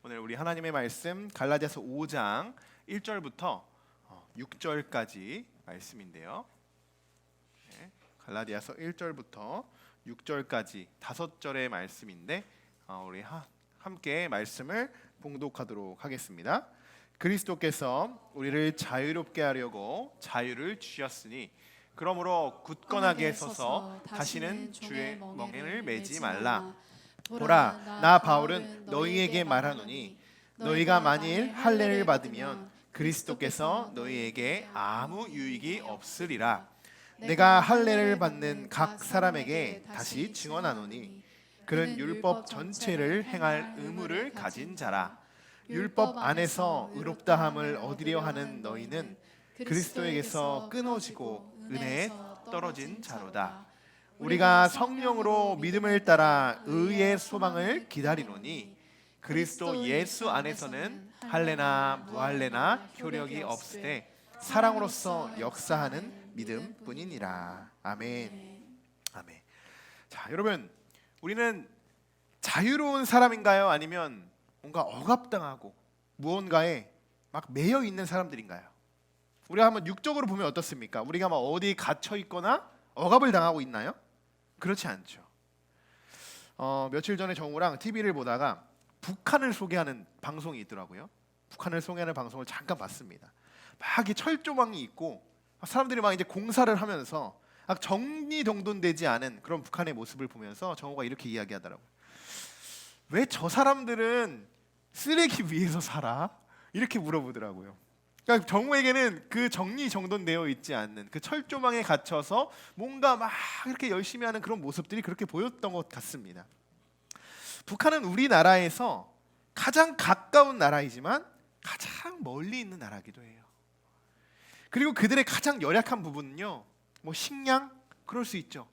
오늘 우리 하나님의 말씀 갈라디아서 5장 1절부터 6절까지 말씀인데요. 네, 갈라디아서 1절부터 6절까지 5절의 말씀인데 우리 함께 말씀을 봉독하도록 하겠습니다. 그리스도께서 우리를 자유롭게 하려고 자유를 주셨으니 그러므로 굳건하게 서서 다시는 주의 멍에를 매지 말라. 보라, 나 바울은 너희에게 말하노니 너희가 만일 할례를 받으면 그리스도께서 너희에게 아무 유익이 없으리라. 내가 할례를 받는 각 사람에게 다시 증언하노니 그는 율법 전체를 행할 의무를 가진 자라. 율법 안에서 의롭다함을 얻으려 하는 너희는 그리스도에게서 끊어지고 은혜에 떨어진 자로다. 우리가 성령으로 믿음을 따라 의의 소망을 기다리노니 그리스도 예수 안에서는 할례나 무할례나 효력이 없으되 사랑으로서 역사하는 믿음뿐이니라. 아멘. 아멘. 자, 여러분, 우리는 자유로운 사람인가요? 아니면 뭔가 억압당하고 무언가에 막 매여 있는 사람들인가요? 우리가 한번 육적으로 보면 어떻습니까? 우리가 막 어디 갇혀 있거나 억압을 당하고 있나요? 그렇지 않죠. 며칠 전에 정우랑 TV를 보다가 북한을 소개하는 방송이 있더라고요. 북한을 소개하는 방송을 잠깐 봤습니다. 막 이 철조망이 있고 사람들이 막 이제 공사를 하면서 막 정리정돈되지 않은 그런 북한의 모습을 보면서 정우가 이렇게 이야기하더라고요. 왜 저 사람들은 쓰레기 위에서 살아? 이렇게 물어보더라고요. 그러니까 정우에게는 그 정리정돈되어 있지 않는 그 철조망에 갇혀서 뭔가 막 이렇게 열심히 하는 그런 모습들이 그렇게 보였던 것 같습니다. 북한은 우리나라에서 가장 가까운 나라이지만 가장 멀리 있는 나라이기도 해요. 그리고 그들의 가장 열악한 부분은요, 뭐 식량 그럴 수 있죠,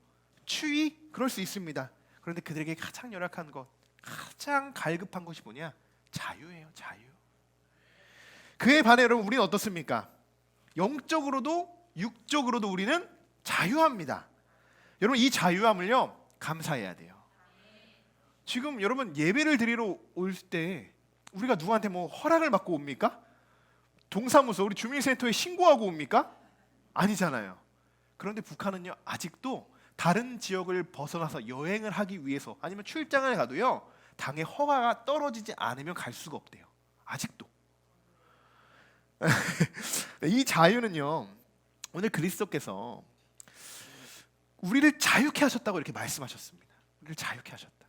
추위 그럴 수 있습니다. 그런데 그들에게 가장 열악한 것, 가장 갈급한 것이 뭐냐? 자유예요, 자유. 그에 반해 여러분, 우리는 어떻습니까? 영적으로도 육적으로도 우리는 자유합니다. 여러분, 이 자유함을요 감사해야 돼요. 지금 여러분, 예배를 드리러 올 때 우리가 누구한테 뭐 허락을 받고 옵니까? 동사무소, 우리 주민센터에 신고하고 옵니까? 아니잖아요. 그런데 북한은요, 아직도 다른 지역을 벗어나서 여행을 하기 위해서 아니면 출장을 가도요, 당의 허가가 떨어지지 않으면 갈 수가 없대요. 아직도. 이 자유는요, 오늘 그리스도께서 우리를 자유케 하셨다고 이렇게 말씀하셨습니다. 우리를 자유케 하셨다.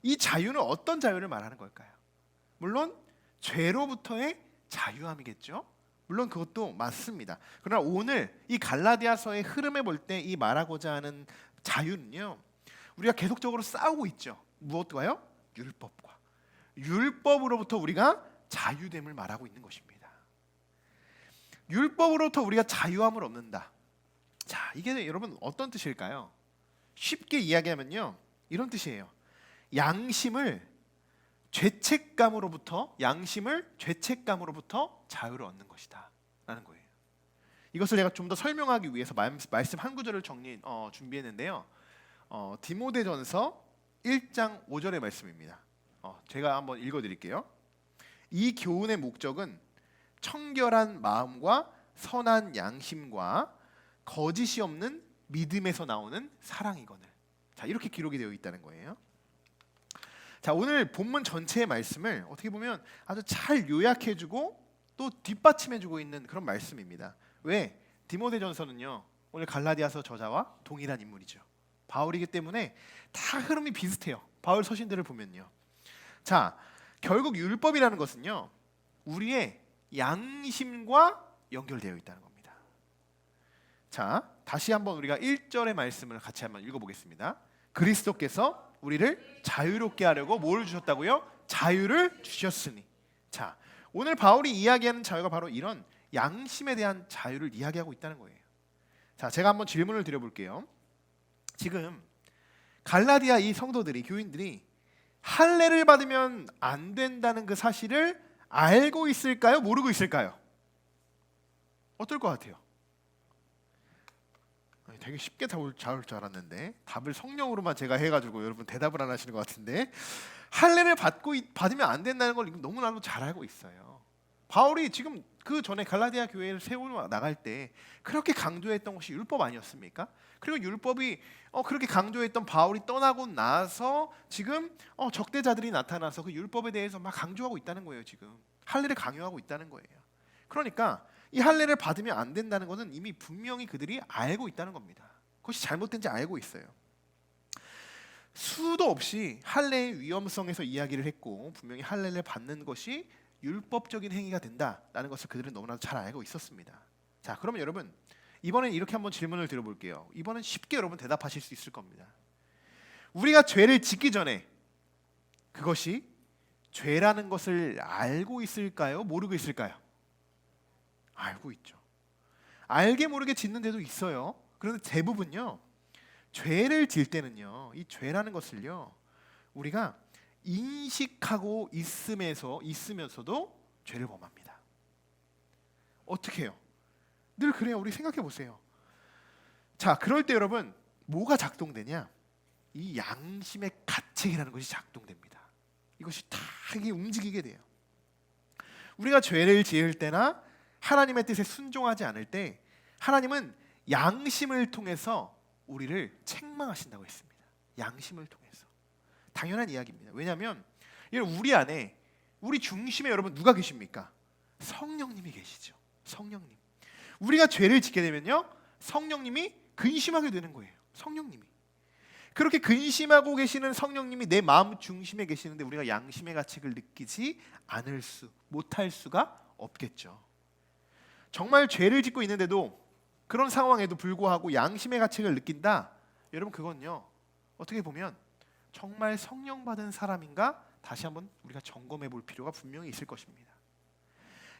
이 자유는 어떤 자유를 말하는 걸까요? 물론 죄로부터의 자유함이겠죠. 물론 그것도 맞습니다. 그러나 오늘 이 갈라디아서의 흐름에 볼 때 이 말하고자 하는 자유는요, 우리가 계속적으로 싸우고 있죠. 무엇과요? 율법과. 율법으로부터 우리가 자유됨을 말하고 있는 것입니다. 율법으로부터 우리가 자유함을 얻는다. 자, 이게 여러분 어떤 뜻일까요? 쉽게 이야기하면요, 이런 뜻이에요. 양심을 죄책감으로부터 자유를 얻는 것이다 라는 거예요. 이것을 제가 좀 더 설명하기 위해서 말씀 한 구절을 준비했는데요. 디모데전서 1장 5절의 말씀입니다. 제가 한번 읽어드릴게요. 이 교훈의 목적은 청결한 마음과 선한 양심과 거짓이 없는 믿음에서 나오는 사랑이거늘. 자, 이렇게 기록이 되어 있다는 거예요. 자, 오늘 본문 전체의 말씀을 어떻게 보면 아주 잘 요약해주고 또 뒷받침해주고 있는 그런 말씀입니다. 왜? 디모데전서는요, 오늘 갈라디아서 저자와 동일한 인물이죠. 바울이기 때문에 다 흐름이 비슷해요. 바울 서신들을 보면요. 자, 결국 율법이라는 것은요, 우리의 양심과 연결되어 있다는 겁니다. 자, 다시 한번 우리가 1절의 말씀을 같이 한번 읽어보겠습니다. 그리스도께서 우리를 자유롭게 하려고 뭘 주셨다고요? 자유를 주셨으니. 자, 오늘 바울이 이야기하는 자유가 바로 이런 양심에 대한 자유를 이야기하고 있다는 거예요. 자, 제가 한번 질문을 드려볼게요. 지금 갈라디아 이 성도들이, 교인들이 할례를 받으면 안 된다는 그 사실을 알고 있을까요? 모르고 있을까요? 어떨 것 같아요? 되게 쉽게 답을 줄 알았는데 답을 성령으로만 제가 해가지고 여러분 대답을 안 하시는 것 같은데, 할례를 받으면 안 된다는 걸 너무나도 잘 알고 있어요. 바울이 지금 그 전에 갈라디아 교회를 세우러 나갈 때 그렇게 강조했던 것이 율법 아니었습니까? 그리고 율법이 그렇게 강조했던 바울이 떠나고 나서 지금 적대자들이 나타나서 그 율법에 대해서 막 강조하고 있다는 거예요. 지금 할례를 강요하고 있다는 거예요. 그러니까 이 할례를 받으면 안 된다는 것은 이미 분명히 그들이 알고 있다는 겁니다. 그것이 잘못된지 알고 있어요. 수도 없이 할례의 위험성에서 이야기를 했고 분명히 할례를 받는 것이 율법적인 행위가 된다라는 것을 그들은 너무나도 잘 알고 있었습니다. 자, 그러면 여러분 이번엔 이렇게 한번 질문을 드려볼게요. 이번엔 쉽게 여러분 대답하실 수 있을 겁니다. 우리가 죄를 짓기 전에 그것이 죄라는 것을 알고 있을까요? 모르고 있을까요? 알고 있죠. 알게 모르게 짓는 데도 있어요. 그런데 대부분요, 죄를 질 때는요, 이 죄라는 것을요, 우리가 인식하고 있으면서도 죄를 범합니다. 어떻게 해요? 늘 그래요. 우리 생각해 보세요. 자, 그럴 때 여러분 뭐가 작동되냐? 이 양심의 가책이라는 것이 작동됩니다. 이것이 다 이게 움직이게 돼요. 우리가 죄를 지을 때나 하나님의 뜻에 순종하지 않을 때 하나님은 양심을 통해서 우리를 책망하신다고 했습니다. 양심을 통해서. 당연한 이야기입니다. 왜냐하면 우리 안에 우리 중심에 여러분 누가 계십니까? 성령님이 계시죠. 성령님. 우리가 죄를 짓게 되면요, 성령님이 근심하게 되는 거예요. 성령님이. 그렇게 근심하고 계시는 성령님이 내 마음 중심에 계시는데 우리가 양심의 가책을 느끼지 못할 수가 없겠죠. 정말 죄를 짓고 있는데도 그런 상황에도 불구하고 양심의 가책을 느낀다. 여러분 그건요, 어떻게 보면 정말 성령 받은 사람인가 다시 한번 우리가 점검해 볼 필요가 분명히 있을 것입니다.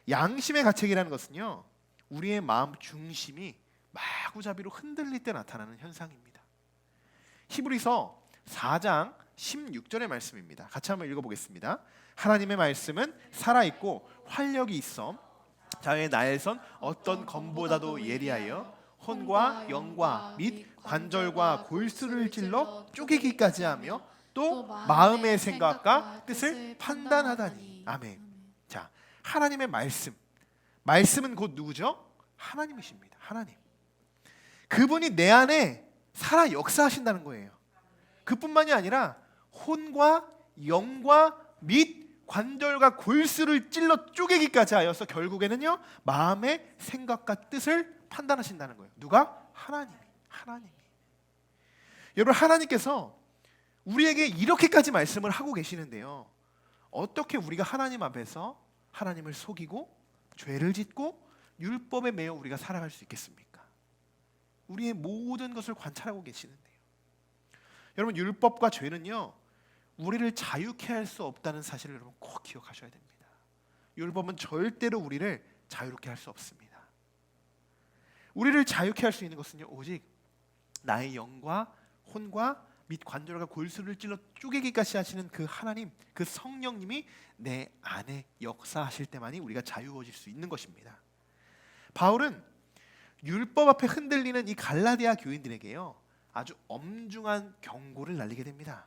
양심의 가책이라는 것은요, 우리의 마음 중심이 마구잡이로 흔들릴 때 나타나는 현상입니다. 히브리서 4장 16절의 말씀입니다. 같이 한번 읽어보겠습니다. 하나님의 말씀은 살아있고 활력이 있어 자의 나에선 어떤 검보다도 예리하여 혼과 영과 및 관절과 골수를 찔러 쪼개기까지 하며 또 마음의 생각과 뜻을 판단하다니. 아멘. 자, 하나님의 말씀은 곧 누구죠? 하나님이십니다. 하나님. 그분이 내 안에 살아 역사하신다는 거예요. 그뿐만이 아니라 혼과 영과 및 관절과 골수를 찔러 쪼개기까지 하여서 결국에는요, 마음의 생각과 뜻을 판단하신다는 거예요. 누가? 하나님이. 여러분, 하나님께서 우리에게 이렇게까지 말씀을 하고 계시는데요, 어떻게 우리가 하나님 앞에서 하나님을 속이고 죄를 짓고 율법에 매여 우리가 살아갈 수 있겠습니까? 우리의 모든 것을 관찰하고 계시는데요. 여러분, 율법과 죄는요, 우리를 자유케 할 수 없다는 사실을 여러분 꼭 기억하셔야 됩니다. 율법은 절대로 우리를 자유롭게 할 수 없습니다. 우리를 자유케 할 수 있는 것은요, 오직 나의 영과 혼과 및 관절과 골수를 찔러 쪼개기까지 하시는 그 하나님, 그 성령님이 내 안에 역사하실 때만이 우리가 자유로워질 수 있는 것입니다. 바울은 율법 앞에 흔들리는 이 갈라디아 교인들에게요, 아주 엄중한 경고를 날리게 됩니다.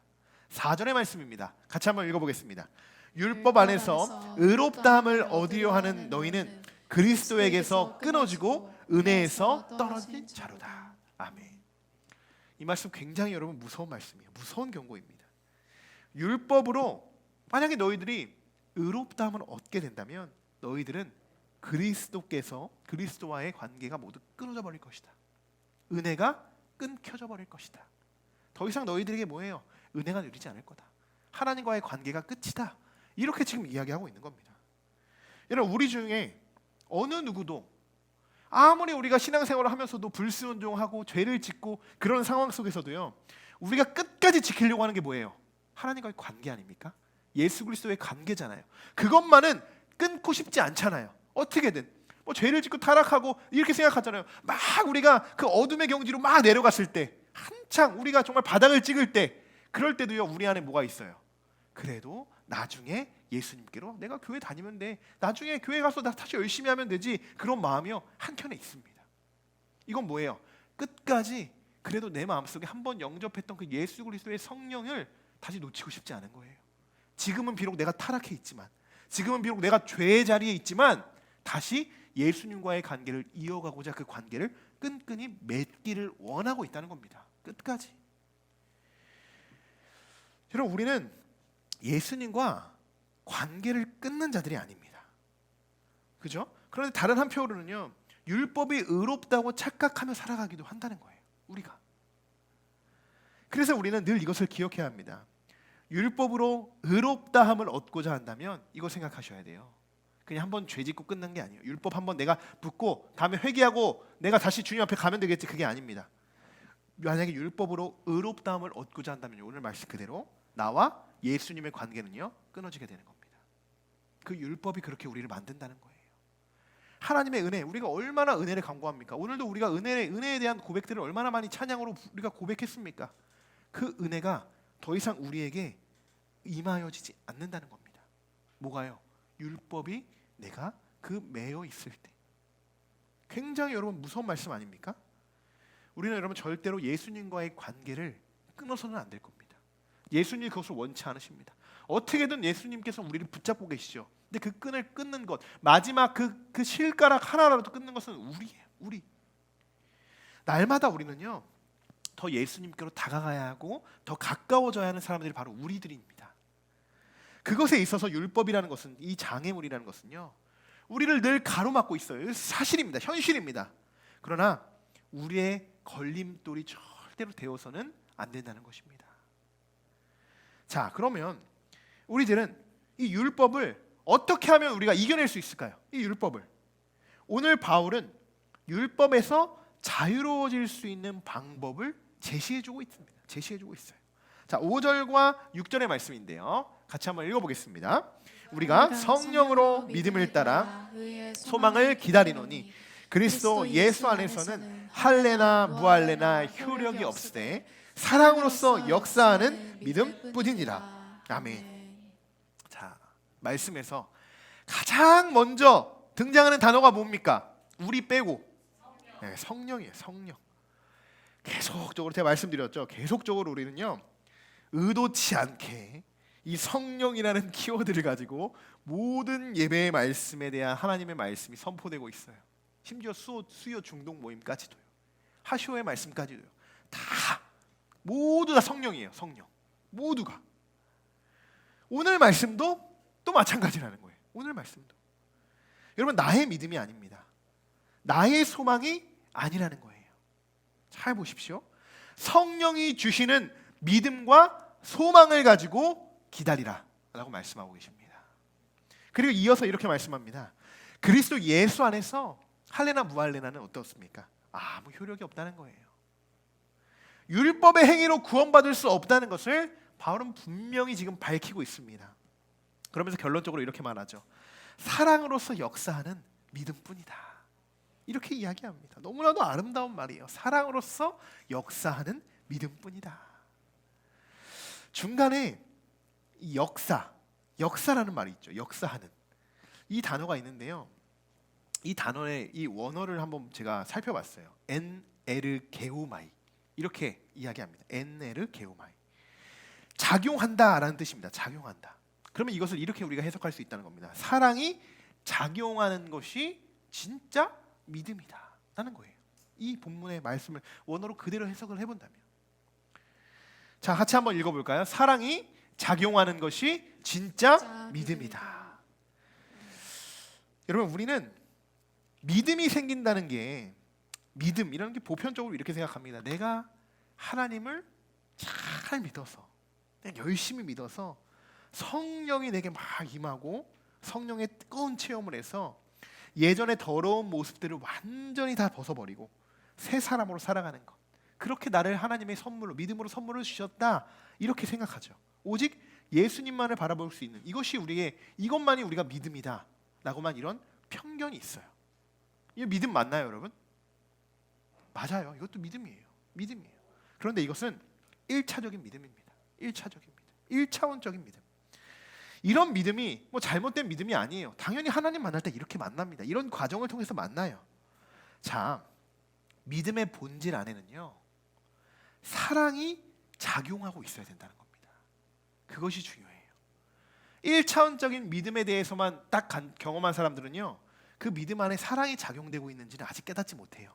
4절의 말씀입니다. 같이 한번 읽어보겠습니다. 율법 안에서 의롭다함을 얻으려 하는 너희는 그리스도에게서 끊어지고 은혜에서 떨어진 자로다. 아멘. 이 말씀 굉장히 여러분 무서운 말씀이에요. 무서운 경고입니다. 율법으로 만약에 너희들이 의롭다함을 얻게 된다면 너희들은 그리스도와의 관계가 모두 끊어져 버릴 것이다. 은혜가 끊겨져 버릴 것이다. 더 이상 너희들에게 뭐예요? 은혜가 누리지 않을 거다. 하나님과의 관계가 끝이다. 이렇게 지금 이야기하고 있는 겁니다. 여러분, 우리 중에 어느 누구도 아무리 우리가 신앙생활을 하면서도 불순종하고 죄를 짓고 그런 상황 속에서도요, 우리가 끝까지 지키려고 하는 게 뭐예요? 하나님과의 관계 아닙니까? 예수 그리스도의 관계잖아요. 그것만은 끊고 싶지 않잖아요. 어떻게든 뭐 죄를 짓고 타락하고 이렇게 생각하잖아요. 막 우리가 그 어둠의 경지로 막 내려갔을 때, 한창 우리가 정말 바닥을 찍을 때, 그럴 때도요, 우리 안에 뭐가 있어요? 그래도 나중에 예수님께로 내가 교회 다니면 돼, 나중에 교회 가서 나 다시 열심히 하면 되지, 그런 마음이요 한켠에 있습니다. 이건 뭐예요? 끝까지 그래도 내 마음속에 한번 영접했던 그 예수 그리스도의 성령을 다시 놓치고 싶지 않은 거예요. 지금은 비록 내가 타락해 있지만, 지금은 비록 내가 죄의 자리에 있지만 다시 예수님과의 관계를 이어가고자 그 관계를 끈끈이 맺기를 원하고 있다는 겁니다. 끝까지. 여러분, 우리는 예수님과 관계를 끊는 자들이 아닙니다. 그죠? 그런데 다른 한편으로는요, 율법이 의롭다고 착각하며 살아가기도 한다는 거예요, 우리가. 그래서 우리는 늘 이것을 기억해야 합니다. 율법으로 의롭다함을 얻고자 한다면 이거 생각하셔야 돼요. 그냥 한번 죄 짓고 끝난 게 아니에요. 율법 한번 내가 붙고 다음에 회개하고 내가 다시 주님 앞에 가면 되겠지, 그게 아닙니다. 만약에 율법으로 의롭다함을 얻고자 한다면 오늘 말씀 그대로 나와 예수님의 관계는요, 끊어지게 되는 겁니다. 그 율법이 그렇게 우리를 만든다는 거예요. 하나님의 은혜, 우리가 얼마나 은혜를 간구합니까? 오늘도 우리가 은혜에 대한 고백들을 얼마나 많이 찬양으로 우리가 고백했습니까? 그 은혜가 더 이상 우리에게 임하여지지 않는다는 겁니다. 뭐가요? 율법이 내가 그 매여 있을 때. 굉장히 여러분 무서운 말씀 아닙니까? 우리는 여러분 절대로 예수님과의 관계를 끊어서는 안 될 겁니다. 예수님이 그것을 원치 않으십니다. 어떻게든 예수님께서 우리를 붙잡고 계시죠. 근데 그 끈을 끊는 것, 마지막 그 실가락 하나라도 끊는 것은 우리예요. 우리. 날마다 우리는요, 더 예수님께로 다가가야 하고 더 가까워져야 하는 사람들이 바로 우리들입니다. 그것에 있어서 율법이라는 것은, 이 장애물이라는 것은요, 우리를 늘 가로막고 있어요. 사실입니다. 현실입니다. 그러나 우리의 걸림돌이 절대로 되어서는 안 된다는 것입니다. 자, 그러면 우리들은 이 율법을 어떻게 하면 우리가 이겨낼 수 있을까요? 이 율법을. 오늘 바울은 율법에서 자유로워질 수 있는 방법을 제시해주고 있습니다. 제시해주고 있어요. 자, 5절과 6절의 말씀인데요, 같이 한번 읽어보겠습니다. 우리가 성령으로 믿음을 따라 소망을 기다리노니 그리스도 예수 안에서는 할례나 무할례나 효력이 없으되 사랑으로서 역사하는 믿음뿐이니라. 아멘. 자, 말씀에서 가장 먼저 등장하는 단어가 뭡니까? 우리 빼고 네, 성령이에요. 성령. 계속적으로 제가 말씀드렸죠. 계속적으로 우리는요, 의도치 않게 이 성령이라는 키워드를 가지고 모든 예배의 말씀에 대한 하나님의 말씀이 선포되고 있어요. 심지어 수요 중동 모임까지도요, 하쇼의 말씀까지도요, 다 모두 다 성령이에요. 성령. 모두가. 오늘 말씀도 또 마찬가지라는 거예요. 오늘 말씀도. 여러분, 나의 믿음이 아닙니다. 나의 소망이 아니라는 거예요. 잘 보십시오. 성령이 주시는 믿음과 소망을 가지고 기다리라 라고 말씀하고 계십니다. 그리고 이어서 이렇게 말씀합니다. 그리스도 예수 안에서 할례나 무할례나는 어떻습니까? 아무 효력이 없다는 거예요. 율법의 행위로 구원받을 수 없다는 것을 바울은 분명히 지금 밝히고 있습니다. 그러면서 결론적으로 이렇게 말하죠. 사랑으로서 역사하는 믿음뿐이다. 이렇게 이야기합니다. 너무나도 아름다운 말이에요. 사랑으로서 역사하는 믿음뿐이다. 중간에 이 역사라는 말이 있죠. 역사하는 이 단어가 있는데요, 이 단어의 이 원어를 한번 제가 살펴봤어요. 엔에르게우마이, 이렇게 이야기합니다. 엔에르게우마이, 작용한다라는 뜻입니다. 작용한다. 그러면 이것을 이렇게 우리가 해석할 수 있다는 겁니다. 사랑이 작용하는 것이 진짜 믿음이다 라는 거예요. 이 본문의 말씀을 원어로 그대로 해석을 해본다면. 자, 같이 한번 읽어볼까요? 사랑이 작용하는 것이 진짜 믿음이다. 여러분, 우리는 믿음이 생긴다는 게, 믿음이라는 게 보편적으로 이렇게 생각합니다. 내가 하나님을 잘 믿어서, 내가 열심히 믿어서 성령이 내게 막 임하고 성령의 뜨거운 체험을 해서 예전의 더러운 모습들을 완전히 다 벗어버리고 새 사람으로 살아가는 것, 그렇게 나를 하나님의 선물로, 믿음으로 선물을 주셨다, 이렇게 생각하죠. 오직 예수님만을 바라볼 수 있는 이것만이 우리가 믿음이다 라고만 이런 편견이 있어요. 이 믿음 맞나요, 여러분? 맞아요. 이것도 믿음이에요. 믿음이에요. 그런데 이것은 1차적인 믿음입니다. 1차적인 믿음, 1차원적인 믿음. 이런 믿음이 뭐 잘못된 믿음이 아니에요. 당연히 하나님 만날 때 이렇게 만납니다. 이런 과정을 통해서 만나요. 자, 믿음의 본질 안에는요, 사랑이 작용하고 있어야 된다는 겁니다. 그것이 중요해요. 1차원적인 믿음에 대해서만 딱 경험한 사람들은요, 그 믿음 안에 사랑이 작용되고 있는지는 아직 깨닫지 못해요.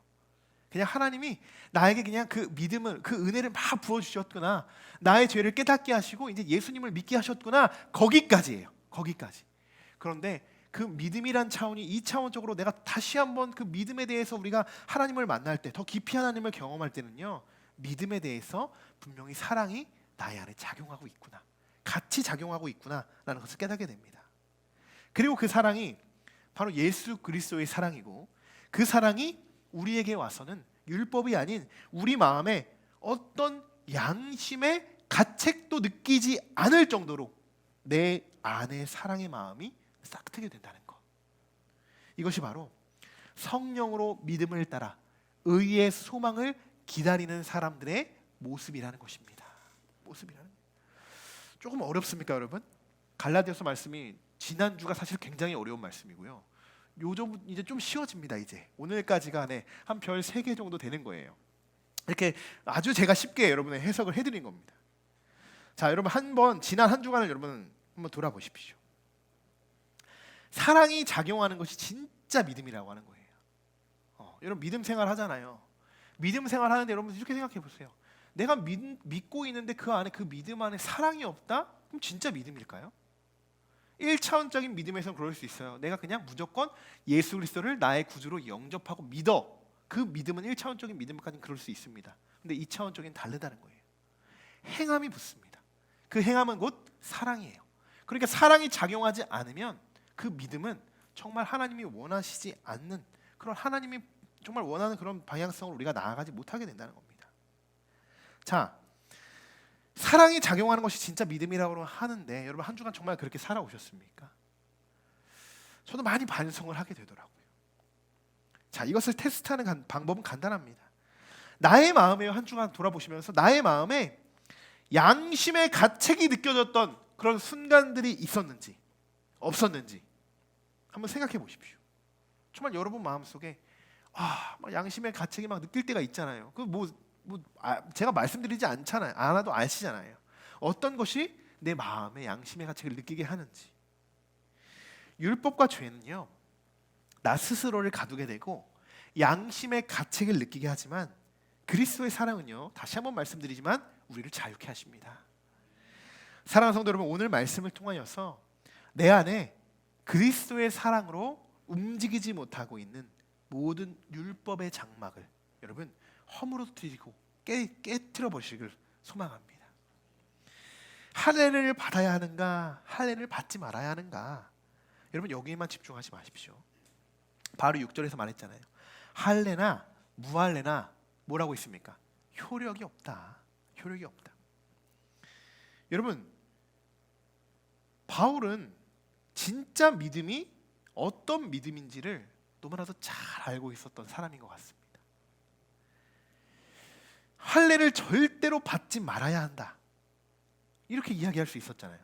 그냥 하나님이 나에게 그냥 그 믿음을, 그 은혜를 막 부어주셨구나, 나의 죄를 깨닫게 하시고 이제 예수님을 믿게 하셨구나, 거기까지예요. 거기까지. 그런데 그 믿음이란 차원이 2차원적으로 내가 다시 한번 그 믿음에 대해서 우리가 하나님을 만날 때, 더 깊이 하나님을 경험할 때는요, 믿음에 대해서 분명히 사랑이 나의 안에 작용하고 있구나, 같이 작용하고 있구나라는 것을 깨닫게 됩니다. 그리고 그 사랑이 바로 예수 그리스도의 사랑이고, 그 사랑이 우리에게 와서는 율법이 아닌 우리 마음에 어떤 양심의 가책도 느끼지 않을 정도로 내 안에 사랑의 마음이 싹트게 된다는 것. 이것이 바로 성령으로 믿음을 따라 의의 소망을 기다리는 사람들의 모습이라는 것입니다. 모습이라는. 조금 어렵습니까, 여러분? 갈라디아서 말씀이 지난주가 사실 굉장히 어려운 말씀이고요. 요즘 이제 좀 쉬워집니다. 이제 오늘까지가 한 별 3개 정도 되는 거예요. 이렇게 아주 제가 쉽게 여러분의 해석을 해드린 겁니다. 자, 여러분 한번 지난 한 주간을 여러분 한번 돌아보십시오. 사랑이 작용하는 것이 진짜 믿음이라고 하는 거예요. 여러분 믿음 생활 하잖아요. 믿음 생활 하는데 여러분 이렇게 생각해 보세요. 내가 믿고 있는데 그 안에, 그 믿음 안에 사랑이 없다? 그럼 진짜 믿음일까요? 1차원적인 믿음에서는 그럴 수 있어요. 내가 그냥 무조건 예수 그리스도를 나의 구주로 영접하고 믿어. 그 믿음은 1차원적인 믿음까지는 그럴 수 있습니다. 근데 2차원적인 다르다는 거예요. 행함이 붙습니다. 그 행함은 곧 사랑이에요. 그러니까 사랑이 작용하지 않으면 그 믿음은 정말 하나님이 원하시지 않는, 그런 하나님이 정말 원하는 그런 방향성을 우리가 나아가지 못하게 된다는 겁니다. 자, 사랑이 작용하는 것이 진짜 믿음이라고 하는데 여러분 한 주간 정말 그렇게 살아오셨습니까? 저도 많이 반성을 하게 되더라고요. 자, 이것을 테스트하는 방법은 간단합니다. 나의 마음에 한 주간 돌아보시면서 나의 마음에 양심의 가책이 느껴졌던 그런 순간들이 있었는지 없었는지 한번 생각해 보십시오. 정말 여러분 마음속에 막 양심의 가책이 막 느낄 때가 있잖아요. 제가 말씀드리지 않아도 아시잖아요. 어떤 것이 내 마음에 양심의 가책을 느끼게 하는지. 율법과 죄는요, 나 스스로를 가두게 되고 양심의 가책을 느끼게 하지만 그리스도의 사랑은요, 다시 한번 말씀드리지만 우리를 자유케 하십니다. 사랑하는 성도 여러분, 오늘 말씀을 통하여서 내 안에 그리스도의 사랑으로 움직이지 못하고 있는 모든 율법의 장막을 여러분 허물어뜨리고 깨트려 보시길 소망합니다. 할례를 받아야 하는가, 할례를 받지 말아야 하는가? 여러분 여기에만 집중하지 마십시오. 바로 6절에서 말했잖아요. 할례나 무할례나 뭐라고 있습니까? 효력이 없다. 효력이 없다. 여러분, 바울은 진짜 믿음이 어떤 믿음인지를 너무나도 잘 알고 있었던 사람인 것 같습니다. 할례를 절대로 받지 말아야 한다, 이렇게 이야기할 수 있었잖아요.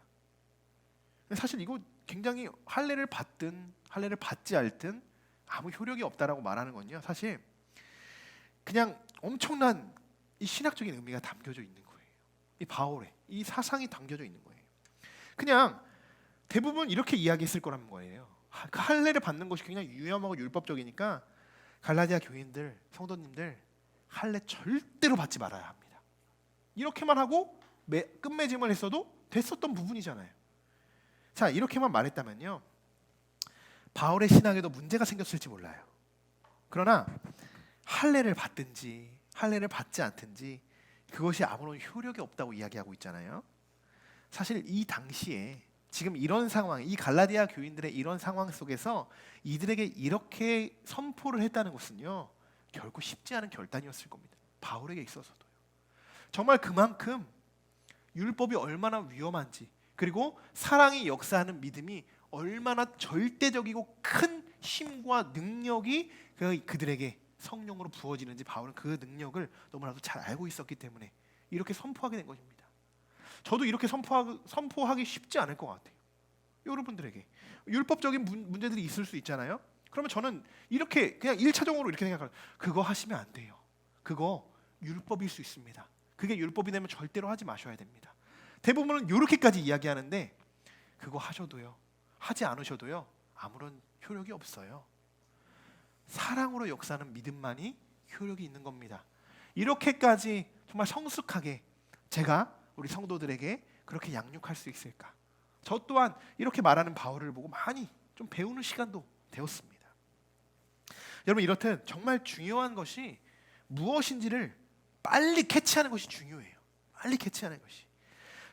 사실 이거 굉장히 할례를 받든 할례를 받지 않든 아무 효력이 없다라고 말하는 건요, 사실 그냥 엄청난 이 신학적인 의미가 담겨져 있는 거예요. 이 바울의 이 사상이 담겨져 있는 거예요. 그냥 대부분 이렇게 이야기했을 거라는 거예요. 그 할례를 받는 것이 굉장히 유념하고 율법적이니까 갈라디아 교인들, 성도님들 할례 절대로 받지 말아야 합니다. 이렇게만 하고 끝맺음을 했어도 됐었던 부분이잖아요. 자, 이렇게만 말했다면요, 바울의 신앙에도 문제가 생겼을지 몰라요. 그러나 할례를 받든지 할례를 받지 않든지 그것이 아무런 효력이 없다고 이야기하고 있잖아요. 사실 이 당시에 지금 이런 상황, 이 갈라디아 교인들의 이런 상황 속에서 이들에게 이렇게 선포를 했다는 것은요, 결코 쉽지 않은 결단이었을 겁니다. 바울에게 있어서도요. 정말 그만큼 율법이 얼마나 위험한지, 그리고 사랑이 역사하는 믿음이 얼마나 절대적이고 큰 힘과 능력이 그들에게 성령으로 부어지는지 바울은 그 능력을 너무나도 잘 알고 있었기 때문에 이렇게 선포하게 된 것입니다. 저도 이렇게 선포하기 쉽지 않을 것 같아요. 여러분들에게 율법적인 문제들이 있을 수 있잖아요. 그러면 저는 이렇게 그냥 1차적으로 이렇게 생각해요. 그거 하시면 안 돼요. 그거 율법일 수 있습니다. 그게 율법이 되면 절대로 하지 마셔야 됩니다. 대부분은 이렇게까지 이야기하는데 그거 하셔도요, 하지 않으셔도요, 아무런 효력이 없어요. 사랑으로 역사하는 믿음만이 효력이 있는 겁니다. 이렇게까지 정말 성숙하게 제가 우리 성도들에게 그렇게 양육할 수 있을까? 저 또한 이렇게 말하는 바울을 보고 많이 좀 배우는 시간도 되었습니다. 여러분, 이렇듯 정말 중요한 것이 무엇인지를 빨리 캐치하는 것이 중요해요. 빨리 캐치하는 것이.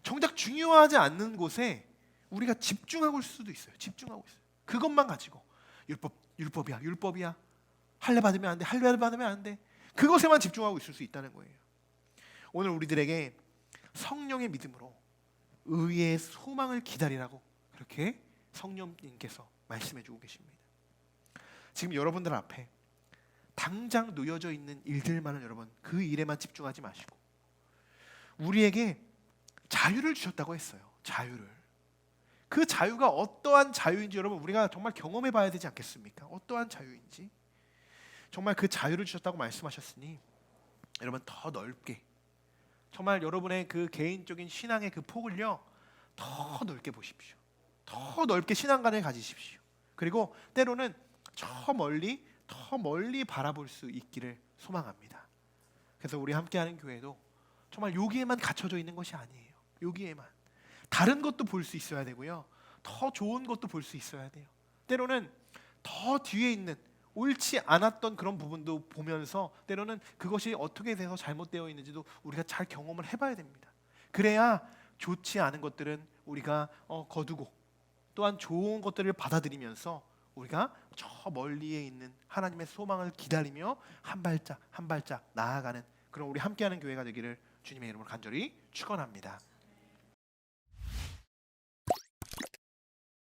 정작 중요하지 않는 곳에 우리가 집중하고 있을 수도 있어요. 집중하고 있어요. 그것만 가지고 율법이야. 할례 받으면 안 돼. 할례 받으면 안 돼. 그것에만 집중하고 있을 수 있다는 거예요. 오늘 우리들에게 성령의 믿음으로 의의 소망을 기다리라고 그렇게 성령님께서 말씀해 주고 계십니다. 지금 여러분들 앞에 당장 놓여져 있는 일들만은 여러분 그 일에만 집중하지 마시고 우리에게 자유를 주셨다고 했어요. 자유를. 그 자유가 어떠한 자유인지 여러분 우리가 정말 경험해 봐야 되지 않겠습니까? 어떠한 자유인지. 정말 그 자유를 주셨다고 말씀하셨으니 여러분 더 넓게 정말 여러분의 그 개인적인 신앙의 그 폭을요 더 넓게 보십시오. 더 넓게 신앙관을 가지십시오. 그리고 때로는 더 멀리 바라볼 수 있기를 소망합니다. 그래서 우리 함께하는 교회도 정말 여기에만 갇혀져 있는 것이 아니에요. 여기에만 다른 것도 볼 수 있어야 되고요. 더 좋은 것도 볼 수 있어야 돼요. 때로는 더 뒤에 있는 옳지 않았던 그런 부분도 보면서 때로는 그것이 어떻게 돼서 잘못되어 있는지도 우리가 잘 경험을 해봐야 됩니다. 그래야 좋지 않은 것들은 우리가 거두고 또한 좋은 것들을 받아들이면서 우리가 저 멀리에 있는 하나님의 소망을 기다리며 한 발짝 한 발짝 나아가는 그런 우리 함께하는 교회가 되기를 주님의 이름으로 간절히 축원합니다.